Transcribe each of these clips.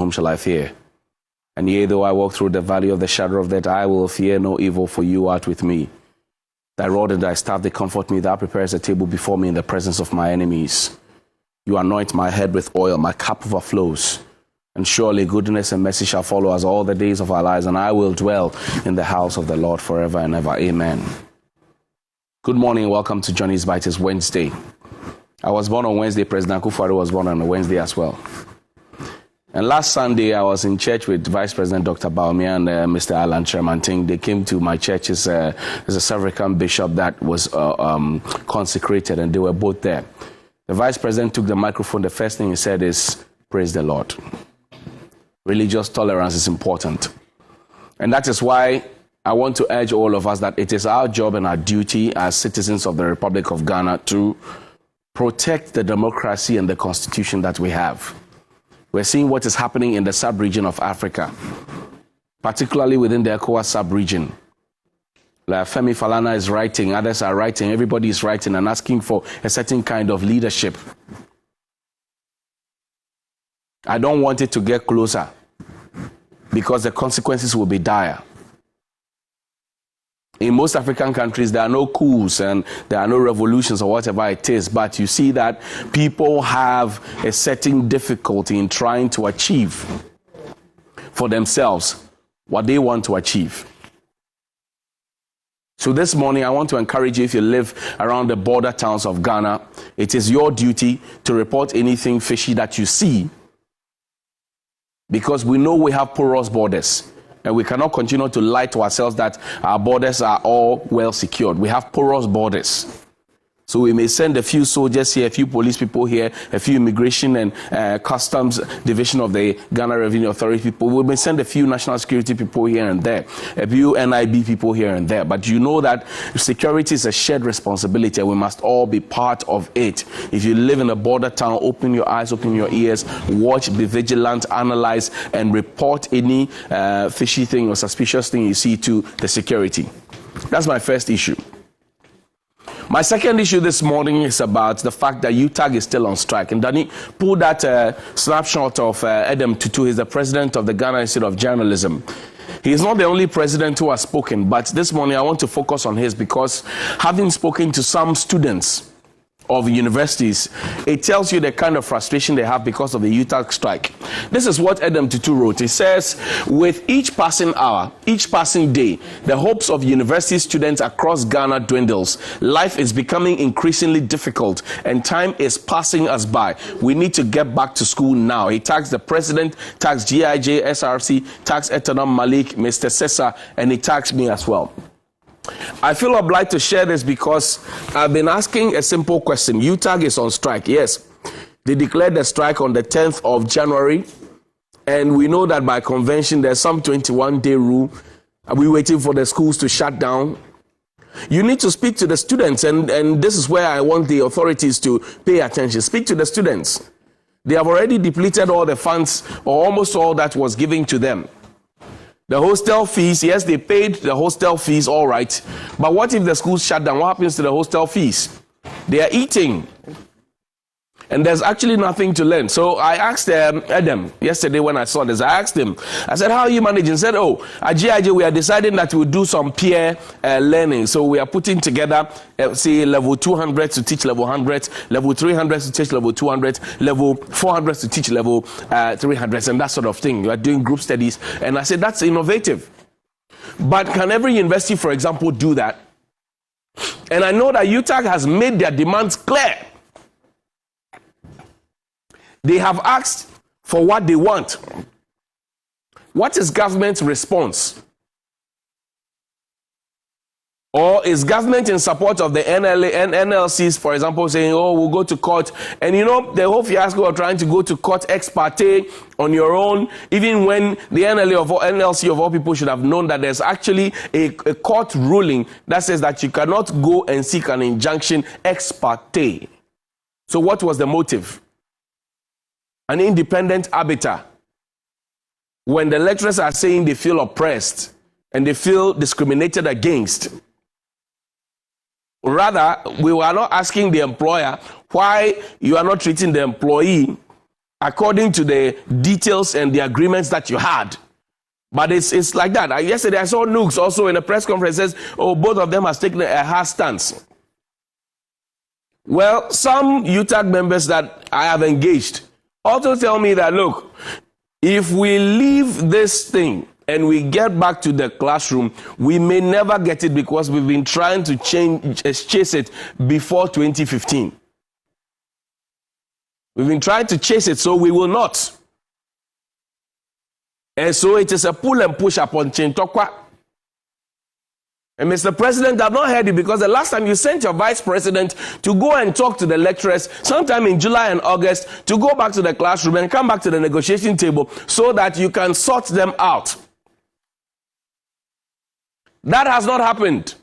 whom shall I fear? And yea, though I walk through the valley of the shadow of death, I will fear no evil, for you art with me. Thy rod and thy staff, they comfort me. Thou preparest a table before me in the presence of my enemies. You anoint my head with oil, my cup overflows. And surely goodness and mercy shall follow us all the days of our lives, and I will dwell in the house of the Lord forever and ever. Amen. Good morning, welcome to Johnny's Bite. It's Wednesday. I was born on Wednesday. President Akufo-Addo was born on a Wednesday as well. And last Sunday, I was in church with Vice President Dr. Baumia and Mr. Alan Tremanting. They came to my church. There's a South African bishop that was consecrated, and they were both there. The Vice President took the microphone. The first thing he said is, "Praise the Lord." Religious tolerance is important. And that is why I want to urge all of us that it is our job and our duty as citizens of the Republic of Ghana to protect the democracy and the constitution that we have. We're seeing what is happening in the sub-region of Africa, particularly within the ECOWAS sub-region. Like Femi Falana is writing, others are writing, everybody is writing and asking for a certain kind of leadership. I don't want it to get closer because the consequences will be dire. In most African countries, there are no coups and there are no revolutions or whatever it is, but you see that people have a certain difficulty in trying to achieve for themselves what they want to achieve. So this morning, I want to encourage you, if you live around the border towns of Ghana, it is your duty to report anything fishy that you see, because we know we have porous borders. And we cannot continue to lie to ourselves that our borders are all well secured. We have porous borders. So we may send a few soldiers here, a few police people here, a few immigration and customs division of the Ghana Revenue Authority people. We may send a few national security people here and there, a few NIB people here and there. But you know that security is a shared responsibility and we must all be part of it. If you live in a border town, open your eyes, open your ears, watch, be vigilant, analyze, and report any fishy thing or suspicious thing you see to the security. That's my first issue. My second issue this morning is about the fact that UTAG is still on strike. And Danny pulled that snapshot of Adam Tutu. He's the president of the Ghana Institute of Journalism. He is not the only president who has spoken, but this morning I want to focus on his because having spoken to some students of universities, it tells you the kind of frustration they have because of the UTAG strike. This is what Adam Tutu wrote. He says, with each passing hour, each passing day, the hopes of university students across Ghana dwindles. Life is becoming increasingly difficult and time is passing us by. We need to get back to school now. He tags the president, tags GIJ, SRC, tags Etanam Malik, Mr. Sessa, and he tags me as well. I feel obliged to share this because I've been asking a simple question. UTAG is on strike. Yes, they declared the strike on the 10th of January. And we know that by convention, there's some 21-day rule. Are we waiting for the schools to shut down? You need to speak to the students. And this is where I want the authorities to pay attention. Speak to the students. They have already depleted all the funds or almost all that was given to them. The hostel fees, yes, they paid the hostel fees, all right. But what if the schools shut down? What happens to the hostel fees? They are eating. And there's actually nothing to learn. So I asked Adam yesterday when I saw this, I asked him, I said, how are you managing? He said, at GIJ, we are deciding that we'll do some peer learning. So we are putting together, say, level 200 to teach level 100, level 300 to teach level 200, level 400 to teach level 300, and that sort of thing. We are doing group studies. And I said, that's innovative. But can every university, for example, do that? And I know that UTAG has made their demands clear. They have asked for what they want. What is government's response? Or is government in support of the NLCs, for example, saying, we'll go to court. And you know, the whole fiasco of trying to go to court ex parte on your own, even when the NLC of all people should have known that there's actually a court ruling that says that you cannot go and seek an injunction ex parte. So what was the motive? An independent arbiter. When the lecturers are saying they feel oppressed and they feel discriminated against, rather, we were not asking the employer why you are not treating the employee according to the details and the agreements that you had. But it's like that. Yesterday I saw Nooks also in a press conference says, oh, both of them has taken a hard stance. Well, some UTAG members that I have engaged also tell me that, look, if we leave this thing and we get back to the classroom, we may never get it because we've been trying to chase it before 2015. We've been trying to chase it, so we will not. And so it is a pull and push upon Chintokwa. And Mr. President, I've not heard it because the last time you sent your vice president to go and talk to the lecturers, sometime in July and August, to go back to the classroom and come back to the negotiation table so that you can sort them out. That has not happened.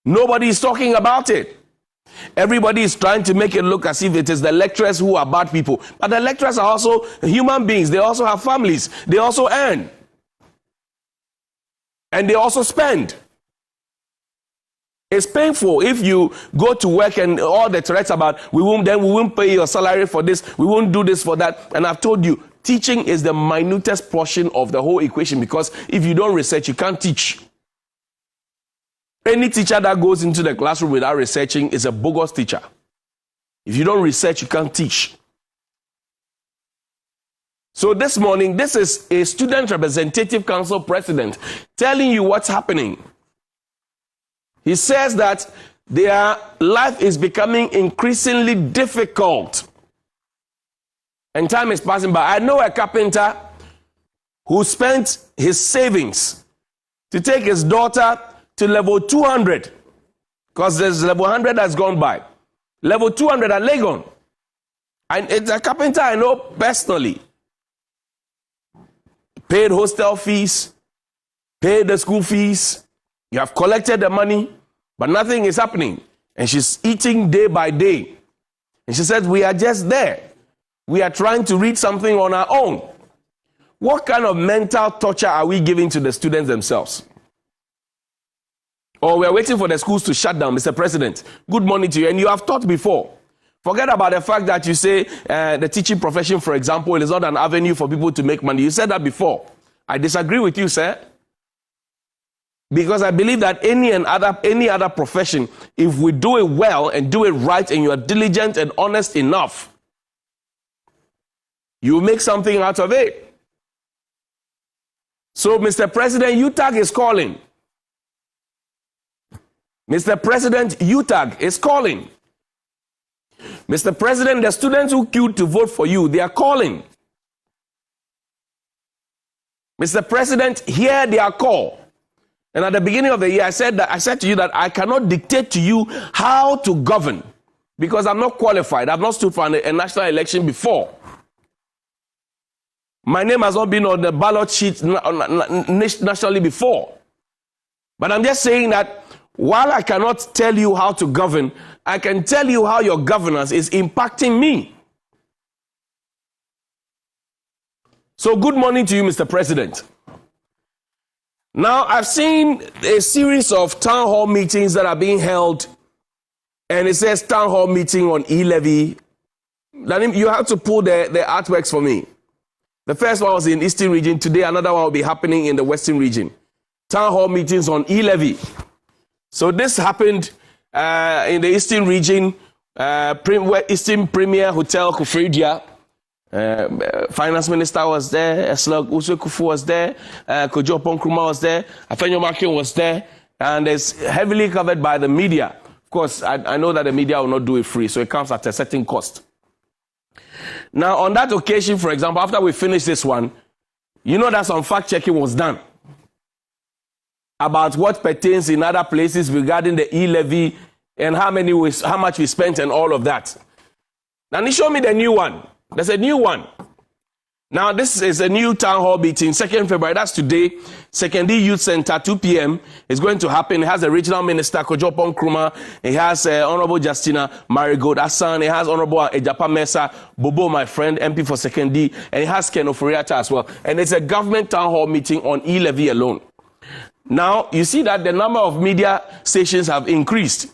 Nobody is talking about it. Everybody is trying to make it look as if it is the lecturers who are bad people. But the lecturers are also human beings. They also have families. They also earn. And they also spend. It's painful if you go to work and all the threats about we won't pay your salary for this, we won't do this for that. And I've told you, teaching is the minutest portion of the whole equation, because if you don't research, you can't teach. Any teacher that goes into the classroom without researching is a bogus teacher. If you don't research, you can't teach. So this morning, this is a Student Representative Council president telling you what's happening. He says that their life is becoming increasingly difficult. And time is passing by. I know a carpenter who spent his savings to take his daughter to level 200, because there's level 100 that's gone by. Level 200 at Legon. And it's a carpenter I know personally. Paid hostel fees, paid the school fees, you have collected the money, but nothing is happening. And she's eating day by day. And she said, we are just there. We are trying to read something on our own. What kind of mental torture are we giving to the students themselves? Or we are waiting for the schools to shut down, Mr. President. Good morning to you. And you have taught before. Forget about the fact that you say the teaching profession, for example, is not an avenue for people to make money. You said that before. I disagree with you, sir. Because I believe that any other profession, if we do it well and do it right and you are diligent and honest enough, you will make something out of it. So, Mr. President, UTAG is calling. Mr. President, UTAG is calling. Mr. President, the students who queued to vote for you, they are calling. Mr. President, hear their call. And at the beginning of the year, I said to you that I cannot dictate to you how to govern, because I'm not qualified. I've not stood for a national election before. My name has not been on the ballot sheet nationally before. But I'm just saying that while I cannot tell you how to govern, I can tell you how your governance is impacting me. So good morning to you, Mr. President. Now, I've seen a series of town hall meetings that are being held, and it says town hall meeting on e-levy. You have to pull the artworks for me. The first one was in Eastern region. Today, another one will be happening in the Western region. Town hall meetings on e-levy. So this happened in the Eastern region, Eastern Premier Hotel, Kufridia. Finance Minister was there, Eslog Usukufu was there, Kojo Ponkruma was there, Afenyo Makin was there, and it's heavily covered by the media. Of course, I know that the media will not do it free, so it comes at a certain cost. Now, on that occasion, for example, after we finished this one, you know that some fact-checking was done about what pertains in other places regarding the e-levy and how much we spent and all of that. Now, he showed me the new one. There's a new one. Now, this is a new town hall meeting, 2nd February. That's today. 2nd D Youth Center, 2 p.m. is going to happen. It has the regional minister, Kojopon Kruma. It has Honorable Justina Marigold Asan. It has Honorable Ejapa Mesa, Bobo, my friend, MP for 2nd D. And it has Ken Oforiata as well. And it's a government town hall meeting on e-levy alone. Now, you see that the number of media stations have increased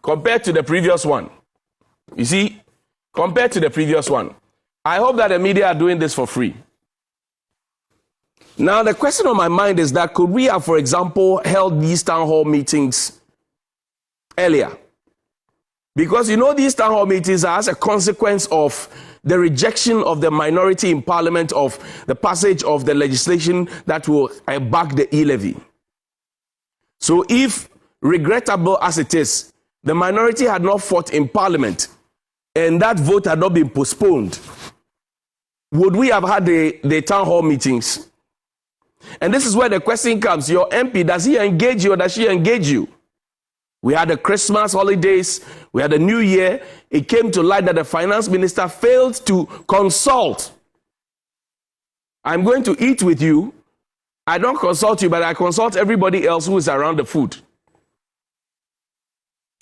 compared to the previous one. You see, compared to the previous one. I hope that the media are doing this for free. Now, the question on my mind is that could we have, for example, held these town hall meetings earlier? Because you know these town hall meetings are as a consequence of the rejection of the minority in parliament of the passage of the legislation that will back the e-levy. So if, regrettable as it is, the minority had not fought in parliament and that vote had not been postponed, would we have had the town hall meetings? And this is where the question comes. Your MP, does he engage you or does she engage you? We had the Christmas holidays. We had the New Year. It came to light that the finance minister failed to consult. I'm going to eat with you. I don't consult you, but I consult everybody else who is around the food.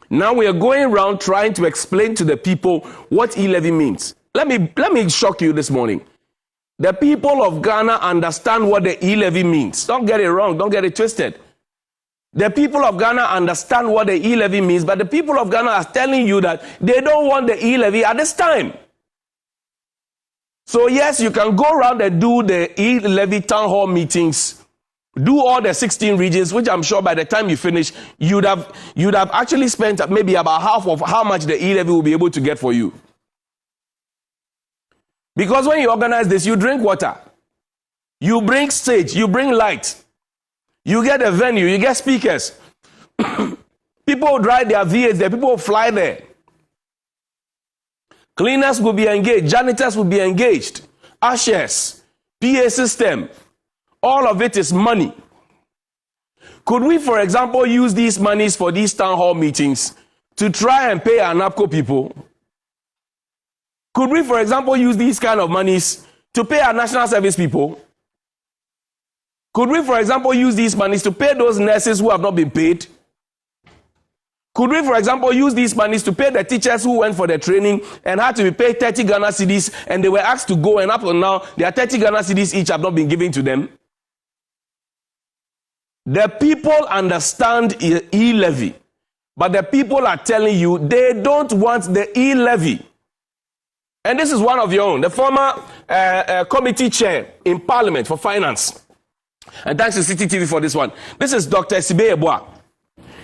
Now we are going around trying to explain to the people what e-levy means. Let me shock you this morning. The people of Ghana understand what the e-levy means. Don't get it wrong. Don't get it twisted. The people of Ghana understand what the e-levy means, but the people of Ghana are telling you that they don't want the e-levy at this time. So yes, you can go around and do the e-levy town hall meetings, do all the 16 regions, which I'm sure by the time you finish, you'd have actually spent maybe about half of how much the e-levy will be able to get for you. Because when you organize this, you drink water, you bring stage, you bring light, you get a venue, you get speakers. People drive their V8s there, people fly there. Cleaners will be engaged, janitors will be engaged, ushers, PA system, all of it is money. Could we, for example, use these monies for these town hall meetings to try and pay our NAPCO people? Could we, for example, use these kind of monies to pay our national service people? Could we, for example, use these monies to pay those nurses who have not been paid? Could we, for example, use these monies to pay the teachers who went for the training and had to be paid 30 Ghana cedis and they were asked to go, and up to now, their 30 Ghana cedis each have not been given to them? The people understand e-levy, but the people are telling you they don't want the e-levy. And this is one of your own, the former committee chair in Parliament for Finance. And thanks to CTTV for this one. This is Dr. Esibe Yeboah.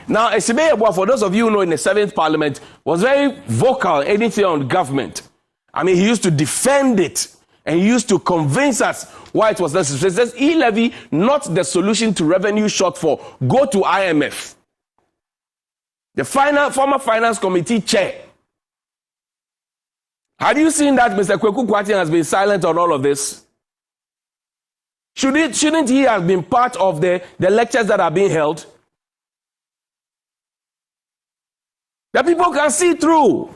Now, Esibe Yeboah, for those of you who know, in the 7th Parliament, was very vocal anything on government. I mean, he used to defend it, and he used to convince us why it was necessary. He says, e-levy, not the solution to revenue shortfall. Go to IMF. The former Finance Committee chair. Have you seen that Mr. Kweku Kwati has been silent on all of this? Shouldn't he have been part of the lectures that are being held? The people can see through.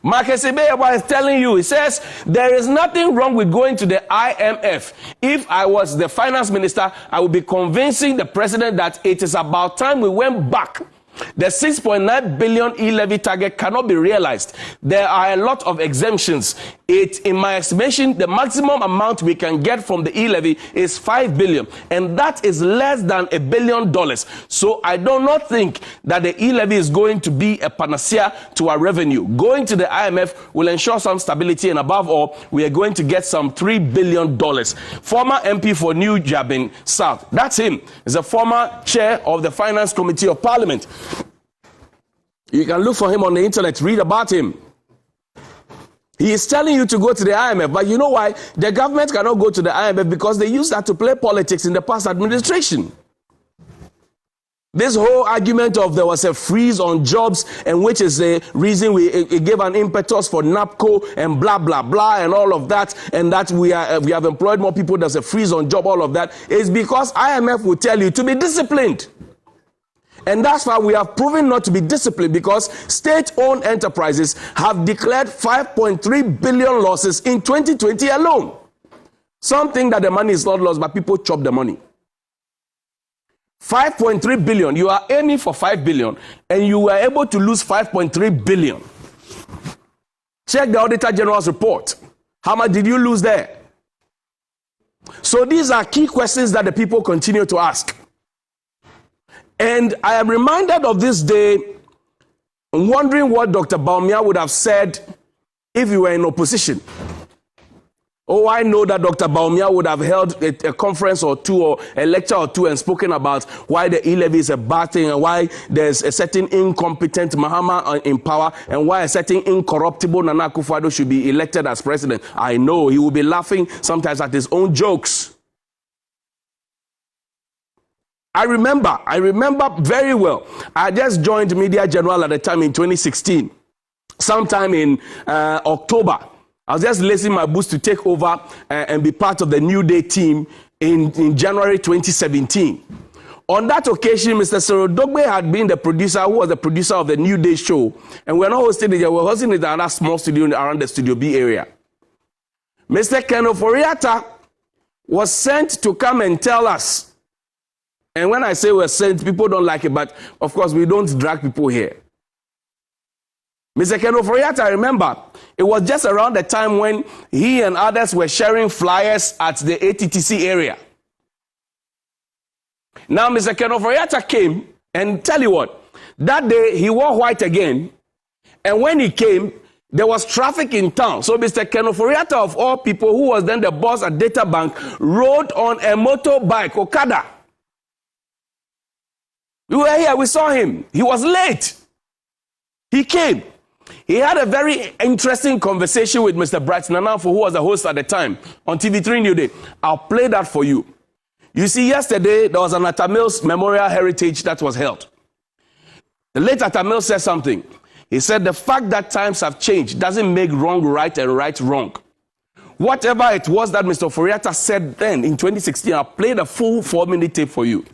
Mark Esibe Yeboah is telling you, he says, there is nothing wrong with going to the IMF. If I was the finance minister, I would be convincing the president that it is about time we went back. The 6.9 billion e-levy target cannot be realized. There are a lot of exemptions. In my estimation, the maximum amount we can get from the e-levy is 5 billion, and that is less than $1 billion. So I do not think that the e-levy is going to be a panacea to our revenue. Going to the IMF will ensure some stability, and above all, we are going to get some $3 billion. Former MP for New Jabin South, that's him, is a former chair of the Finance Committee of Parliament. You can look for him on the internet, read about him. He is telling you to go to the IMF, but you know why? The government cannot go to the IMF because they used that to play politics in the past administration. This whole argument of there was a freeze on jobs, and which is the reason it gave an impetus for NAPCO and blah, blah, blah, and all of that, and that we have employed more people, there's a freeze on job, all of that, is because IMF will tell you to be disciplined. And that's why we have proven not to be disciplined, because state-owned enterprises have declared 5.3 billion losses in 2020 alone. Some think that the money is not lost, but people chop the money. 5.3 billion. You are aiming for 5 billion, and you were able to lose 5.3 billion. Check the Auditor General's report. How much did you lose there? So these are key questions that the people continue to ask. And I am reminded of this day, wondering what Dr. Baumia would have said if you were in opposition. Oh, I know that Dr. Baumia would have held a conference or two or a lecture or two and spoken about why the e-levy is a bad thing and why there's a certain incompetent Mahama in power and why a certain incorruptible Nana Akufo-Addo should be elected as president. I know he will be laughing sometimes at his own jokes. I remember very well. I just joined Media General at the time in 2016, sometime in October. I was just lacing my boots to take over and be part of the New Day team in January 2017. On that occasion, Mr. Cyril Dogbe had been the producer, who was the producer of the New Day show. And we're not hosting it, we're hosting it in another small studio around the Studio B area. Mr. Ken Ofori-Atta was sent to come and tell us. And when I say we're sent, people don't like it, but of course we don't drag people here. Mr. Ken Ofori-Atta, I remember, it was just around the time when he and others were sharing flyers at the ATTC area. Now, Mr. Ken Ofori-Atta came, and tell you what, that day he wore white again, and when he came, there was traffic in town. So Mr. Ken Ofori-Atta, of all people, who was then the boss at Data Bank, rode on a motorbike, Okada. We were here, we saw him. He was late. He came. He had a very interesting conversation with Mr. Bright Nanafo, who was the host at the time, on TV3 New Day. I'll play that for you. You see, yesterday, there was an Atta Mills Memorial Heritage that was held. The late Atta Mills said something. He said, the fact that times have changed doesn't make wrong right and right wrong. Whatever it was that Mr. Ofori-Atta said then in 2016, I'll play the full 4-minute tape for you.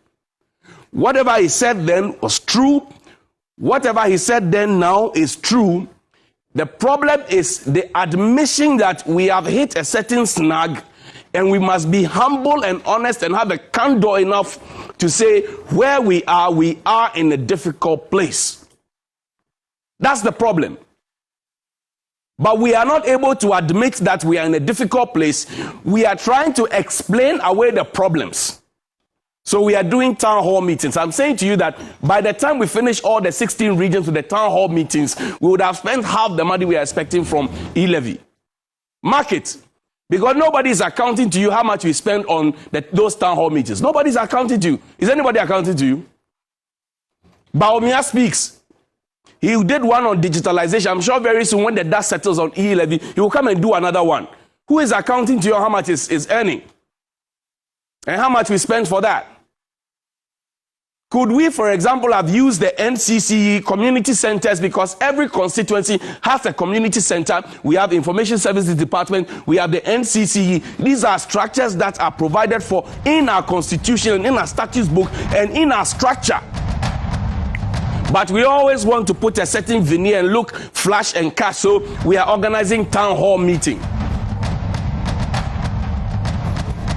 Whatever he said then was true. Whatever he said then now is true. The problem is the admission that we have hit a certain snag and we must be humble and honest and have a candor enough to say where we are in a difficult place. That's the problem. But we are not able to admit that we are in a difficult place. We are trying to explain away the problems. So we are doing town hall meetings. I'm saying to you that by the time we finish all the 16 regions with the town hall meetings, we would have spent half the money we are expecting from e-levy. Mark it. Because nobody is accounting to you how much we spend on those town hall meetings. Nobody is accounting to you. Is anybody accounting to you? Baumia speaks. He did one on digitalization. I'm sure very soon when the dust settles on e-levy, he will come and do another one. Who is accounting to you how much is earning? And how much we spend for that? Could we, for example, have used the NCCE community centers, because every constituency has a community center. We have Information Services Department, we have the NCCE. These are structures that are provided for in our constitution, in our statutes book, and in our structure. But we always want to put a certain veneer and look flash and cash, so we are organizing town hall meeting.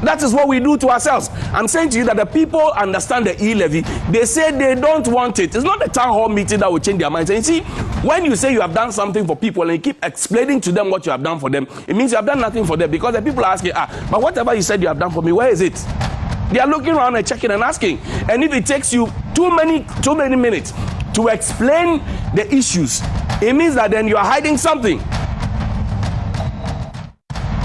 That is what we do to ourselves. I'm saying to you that the people understand the e-levy. They say they don't want it. It's not the town hall meeting that will change their minds. And you see, when you say you have done something for people and you keep explaining to them what you have done for them, it means you have done nothing for them, because the people are asking, but whatever you said you have done for me, where is it? They are looking around and checking and asking. And if it takes you too many minutes to explain the issues, it means that then you are hiding something.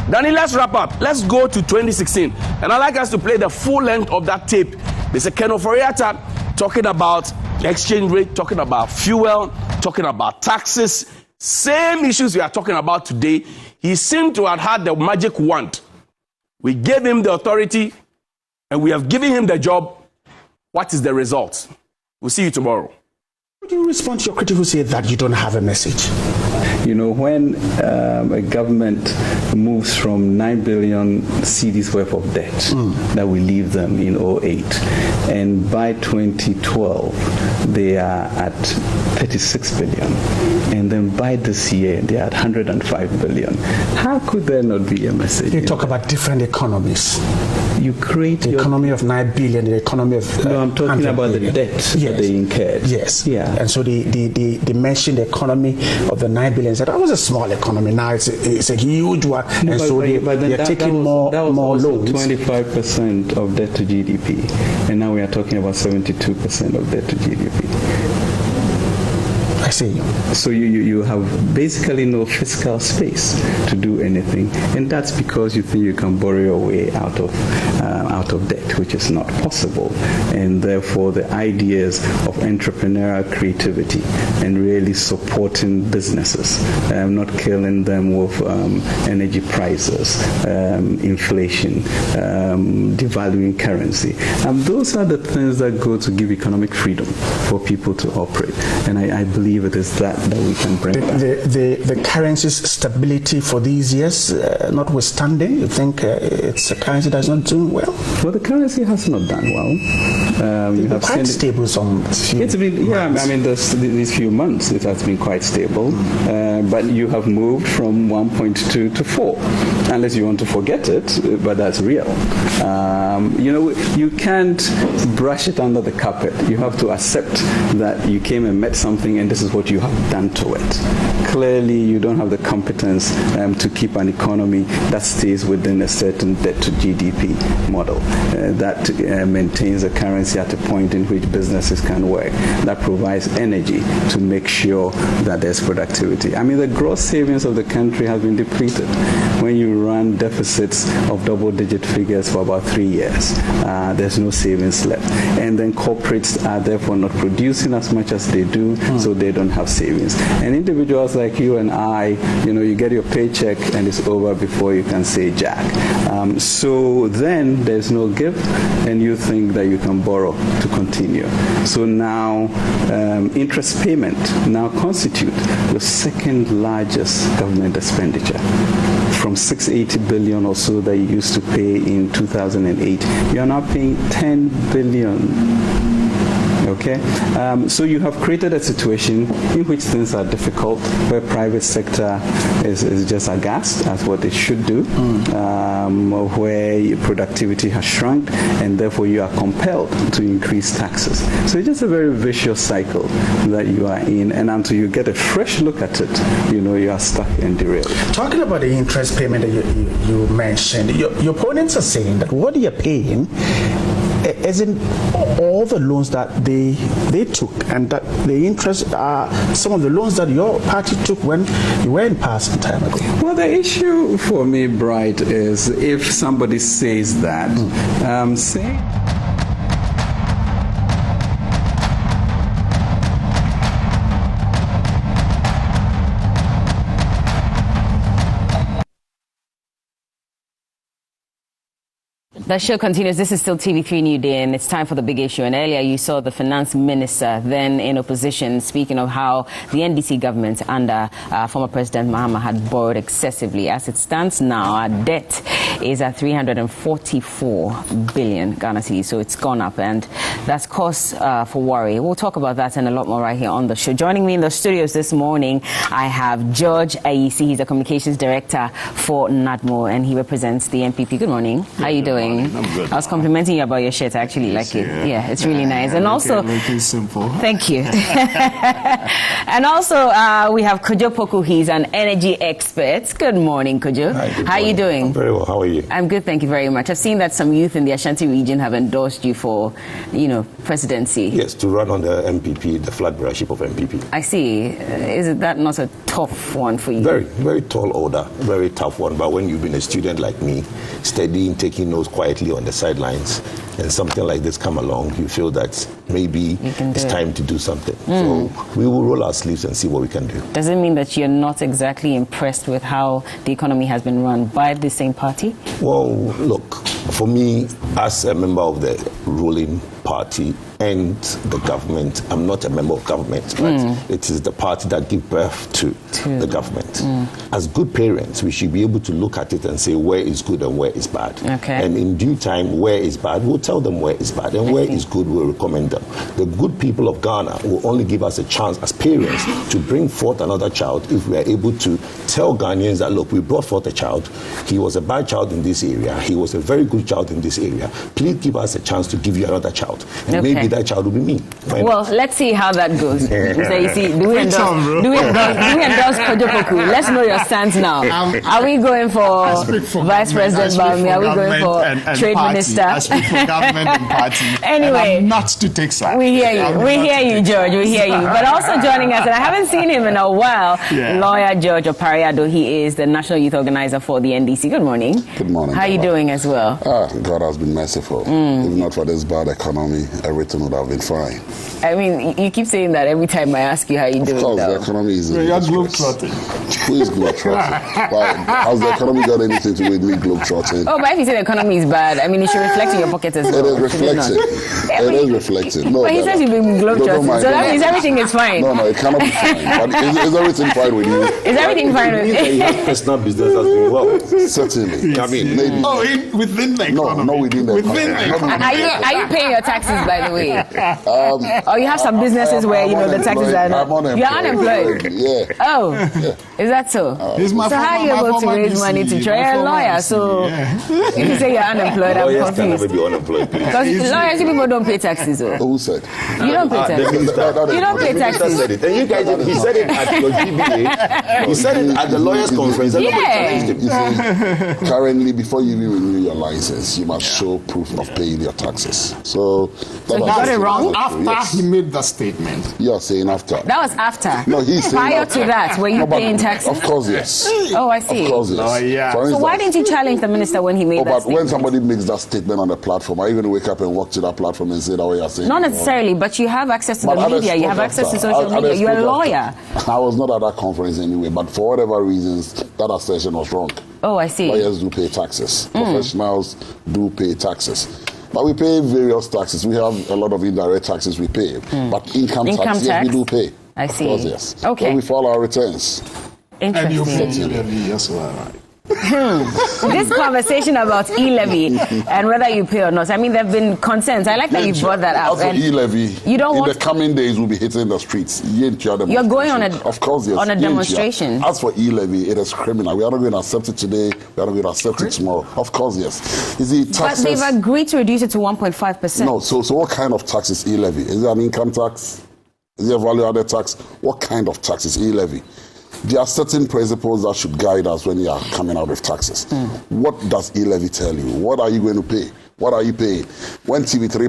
Danny, let's wrap up. Let's go to 2016. And I'd like us to play the full length of that tape. Mr. Ken Ofori-Atta talking about exchange rate, talking about fuel, talking about taxes. Same issues we are talking about today. He seemed to have had the magic wand. We gave him the authority and we have given him the job. What is the result? We'll see you tomorrow. How do you respond to your critics who say that you don't have a message? You know, when a government moves from 9 billion cedis worth of debt that we leave them in 2008, and by 2012 they are at 36 billion, and then by this year they are at 105 billion. How could there not be a message? You talk about different economies. You create the economy of 9 billion, the economy of no, I'm talking about billion. The debt that they incurred. Yes. Yeah. And so they mentioned the economy of the 9 billion. Said that was a small economy. Now it's a huge one, and so they're taking more loans. 25% of debt to GDP, and now we are talking about 72% of debt to GDP. I see. So you have basically no fiscal space to do anything, and that's because you think you can borrow your way out of debt, which is not possible. And therefore, the ideas of entrepreneurial creativity and really supporting businesses, not killing them with energy prices, inflation, devaluing currency. Those are the things that go to give economic freedom for people to operate. And I believe it is that we can bring back. The currency's stability for these years, notwithstanding, you think it's a currency that's not doing well? Well, the currency has not done well. You have quite stable some few It's been, months. I mean, these few months it has been quite stable, but you have moved from 1.2 to 4, unless you want to forget it, but that's real. You can't brush it under the carpet. You have to accept that you came and met something and this is what you have done to it. Clearly, you don't have the competence to keep an economy that stays within a certain debt to GDP model, that maintains a currency at a point in which businesses can work, that provides energy to make sure that there's productivity. I mean, the gross savings of the country have been depleted. When you run deficits of double-digit figures for about 3 years, there's no savings left. And then corporates are therefore not producing as much as they do, so they don't have savings. And individuals like you and I, you get your paycheck and it's over before you can say jack. So then there's no give, and you think that you can borrow to continue. So now interest payment now constitute the second largest government expenditure. From 680 billion or so that you used to pay in 2008, you are now paying 10 billion. Okay, so you have created a situation in which things are difficult, where private sector is just aghast at what it should do, where productivity has shrunk, and therefore you are compelled to increase taxes. So it's just a very vicious cycle that you are in, and until you get a fresh look at it, you are stuck and derailed. Talking about the interest payment that you mentioned, your opponents are saying that what you're paying isn't all the loans that they took, and that the interest are some of the loans that your party took when you were in power some time ago. Well, the issue for me, Bright, is if somebody says that, say... The show continues. This is still TV3 New Day, and it's time for the big issue. And earlier you saw the finance minister, then in opposition, speaking of how the NDC government under former President Mahama had borrowed excessively. As it stands now, our debt is at 344 billion Ghana cedis, so it's gone up, and that's cause for worry. We'll talk about that and a lot more right here on the show. Joining me in the studios this morning, I have George Ayisi. He's the communications director for NADMO, and he represents the MPP. Good morning. How are you doing? I'm good. I was complimenting you about your shirt. I actually like it. Yeah, it's really nice. And also, make it simple. Thank you. And also, we have Kojo Poku. He's an energy expert. Good morning, Kojo. Hi, How are you doing? I'm very well. How are you? I'm good, thank you very much. I've seen that some youth in the Ashanti region have endorsed you for, presidency. Yes, to run on the MPP, the flag bearership of MPP. I see. Is that not a tough one for you? Very, very tall order, very tough one. But when you've been a student like me, studying, taking notes quietly on the sidelines, and something like this come along, you feel that maybe it's time to do something. So we will roll our sleeves and see what we can do. Does it mean that you're not exactly impressed with how the economy has been run by the same party? Well, look, for me, as a member of the ruling party and the government, I'm not a member of government, but it is the party that gives birth to the government. As good parents, we should be able to look at it and say where is good and where is bad. Okay. And in due time, where is bad, we'll tell them where is bad, and where is good, we'll recommend them. The good people of Ghana will only give us a chance as parents to bring forth another child if we are able to tell Ghanaians that, look, we brought forth a child, he was a bad child in this area, he was a very good child in this area, please give us a chance to give you another child. And maybe be that child will be me. Well, let's see how that goes. So you see, do we endorse Kojopoku? Let's know your stance now. Are we going for Vice President Bami? Are we going for Trade Minister? I speak for government and party. Anyway, and I'm not to take sides. We hear you. We hear you, George. We hear you. But also joining us, and I haven't seen him in a while, lawyer George Opariado. He is the National Youth Organizer for the NDC. Good morning. Good morning. How are you doing as well? God has been merciful. If not for this bad economy, everything would have been fine. I mean, you keep saying that every time I ask you how you doing. Of course, the economy is in You're globetrotting. Who is globetrotting? Has the economy got anything to do with me globetrotting? Oh, but if you say the economy is bad, I mean, it should reflect in your pocket as well. It is reflecting. It is reflecting. No, but he says you've been globetrotting, so that means everything is fine. No, it cannot be fine. But is everything fine with you? Is everything fine with you? You have personal business that's doing well. Certainly. I mean, maybe. Oh, within the economy. No, within the economy. Are you paying your taxes, by the way? Or you have some businesses where, the taxes are not... You're unemployed? Yeah. Oh, is that so? So how are you able to raise money to try? You're a lawyer, so if you say you're unemployed, I'm lawyers can never confused. be unemployed, please. Because lawyers, people don't pay taxes. Who said? You don't pay taxes. You don't pay taxes. Said it. And you guys, he said it at your GBA. He said it at the lawyers' conference. And nobody challenged him. You see, currently, before you even renew your license, you must show proof of paying your taxes. So he got it wrong? After he made that statement. You're saying after. That was after. No, he's saying prior after. to that, were you paying taxes? Of course, yes. Oh, I see. Of course, yes. Oh, yeah. For So instance, why didn't you challenge the minister when he made that but statement? when somebody makes that statement on the platform, I even wake up and walk to that platform and say that what you're saying. Not necessarily, but you have access to But the others media. You spoke have access to after. social media. Others You're a spoke lawyer. after. I was not at that conference anyway, but for whatever reasons, that assertion was wrong. Oh, I see. Lawyers do pay taxes. Professionals do pay taxes. But we pay various taxes. We have a lot of indirect taxes we pay. But income tax, yes, we do pay. I see. Of course, yes. Okay. When we file our returns. And you pay Interesting. levy as well, right? This conversation about e-levy and whether you pay or not, I mean, there have been concerns. I like that you brought that up. As for e-levy, you don't in want the coming days, we'll be hitting the streets. You're going on a of course, yes. on a demonstration. As for e-levy, it is criminal. We are not going to accept it today. We are not going to accept it tomorrow. Of course, yes. Is it taxes? But they've agreed to reduce it to 1.5%. No. So what kind of tax is e-levy? Is it an income tax? Is it a value-added tax? What kind of tax is e-levy? There are certain principles that should guide us when we are coming out with taxes. What does e-levy tell you? What are you going to pay? What are you paying? When TV3